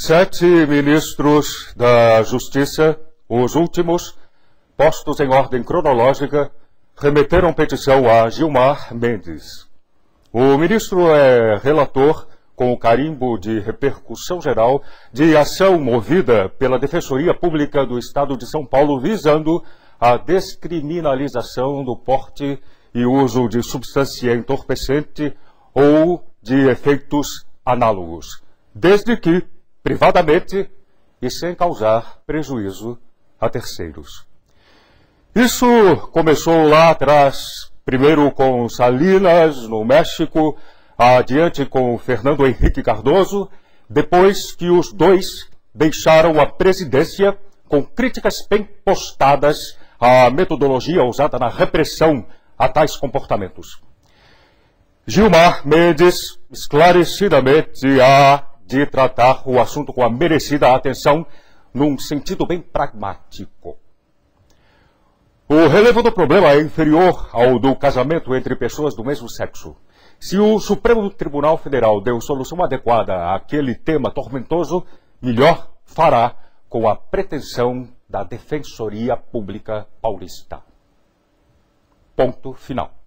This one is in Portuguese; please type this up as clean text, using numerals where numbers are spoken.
7 ministros da Justiça, os últimos, postos em ordem cronológica, remeteram petição a Gilmar Mendes. O ministro é relator com o carimbo de repercussão geral de ação movida pela Defensoria Pública do Estado de São Paulo visando a descriminalização do porte e uso de substância entorpecente ou de efeitos análogos, desde que privadamente e sem causar prejuízo a terceiros. Isso começou lá atrás, primeiro com Salinas, no México, adiante com Fernando Henrique Cardoso, depois que os dois deixaram a presidência com críticas bem postadas à metodologia usada na repressão a tais comportamentos. Gilmar Mendes esclarecidamente há de tratar o assunto com a merecida atenção num sentido bem pragmático. O relevo do problema é inferior ao do casamento entre pessoas do mesmo sexo. Se o Supremo Tribunal Federal deu solução adequada àquele tema tormentoso, melhor fará com a pretensão da Defensoria Pública Paulista. Ponto final.